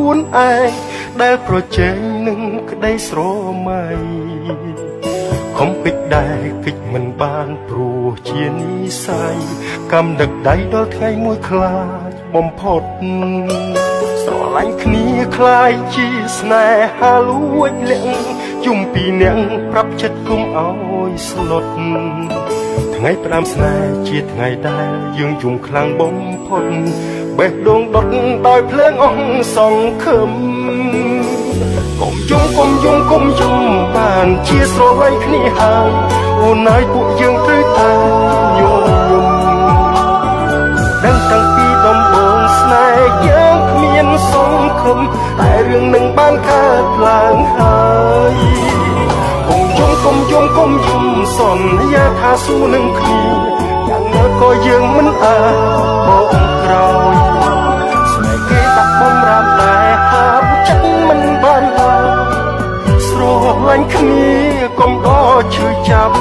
ខ្លួនឯងដែលប្រជែងនឹងក្តីស្រមៃខំពេចដែរគិតមិនបានព្រោះជានិស័យកម្មដឹកដៃដល់ថ្ងៃមួយខ្លាចបំផុតស្រឡាញ់គ្នាខ្លាយជាស្នេហាលួចលាក់ជុំពីអ្នកប្រាប់ចិត្តគុំឲ្យស្លុតថ្ងៃផ្ដាំស្នេហ៍ជាថ្ងៃដែលយើងយំខ្លាំងបំផុតបេះដូងដុតដោយភ្លើងអស់សង្ឃឹមកុំយំបានជាស្រឡាញ់គ្នាហើយអូនហើយពួកយើងត្រូវតែយំដឹងតាំងពីដំបូងស្នេហ៍យើងគ្មានសង្ឃឹមតែរឿងនឹងបានកើតឡើងហើយកុំយំសន្យាថាស៊ូនឹងគ្នាយ៉ាងណាក៏យើងមិនអាចបោកក្រោយស្នេហ៍គេដាក់បំរាមតែហាប់ចិត្តមិនបានឡើយស្រឡាញ់គ្នាកុំដល់ឈឺចាប់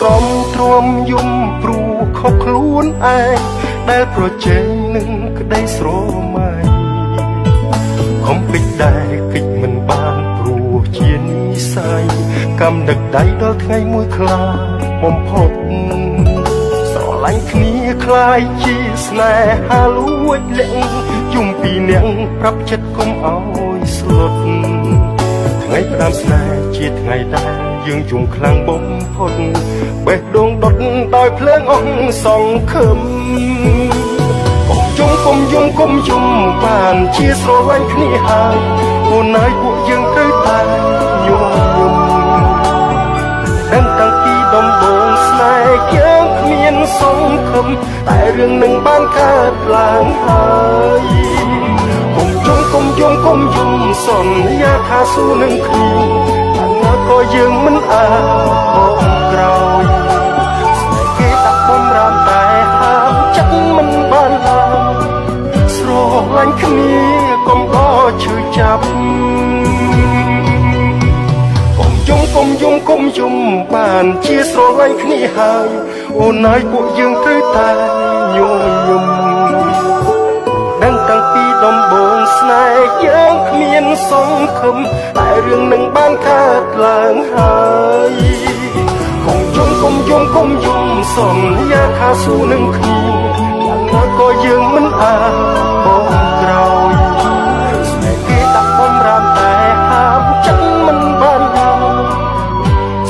រំទ្រាំយំព្រោះខុសខ្លួនឯងដែលប្រជែងនឹងក្តីស្រមៃខំពេចដែរគិតមិនបានព្រោះជានិស័យកម្មដឹកដៃដល់ថ្ងៃមួយខ្លាចបំផុតស្រឡាញ់គ្នាខ្លាយជាស្នេហាលួចលាក់ជុំពីអ្នកប្រាប់ចិត្តគុំឲ្យស្លុតថ្ងៃផ្ដាំស្នេហ៍ជាថ្ងៃដែលយើងយំខ្លាំងបំផុតបេះដូងដុតដោយភ្លើងអស់សង្ឃឹមកុំយំបានជាស្រឡាញ់គ្នាហើយអូនហើយពួកយើងត្រូវតែយំដឹងតាំងពីដំបូងស្នេហ៍យើងគ្មានសង្ឃឹមតែរឿងនឹងបានកើតឡើងហើយកុំយំសន្យាថាស៊ូនឹងគ្នាយ៉ាងណាក៏យើងមិនអាចបោកក្រោយស្នេហ៍គេដាក់បំរាមតែហាមចិត្តមិនបានឡើយស្រឡាញ់គ្នាកុំដល់ឈឺចាប់កុំយំបានជាស្រឡាញ់គ្នាហើយអូនហើយពួកយើងត្រូវតែយំដឹងតាំងពីដំបូងស្នេហ៍យើងគ្មានសង្ឃឹមតែរឿងនឹងបានកើតឡើងហើយកុំយំសន្យាថាស៊ូនឹងគ្នាយ៉ាងណាក៏យើងមិនអាចបោកក្រោយស្នេហ៍គេដាក់បំរាមតែហាមចិត្តមិនបានឡើយ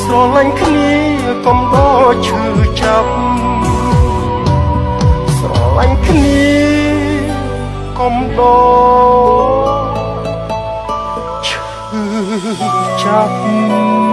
ស្រឡាញ់គ្នាកុំដល់ឈឺចាប់ស្រឡាញ់គ្នាកុំដល់ឈឺចាប់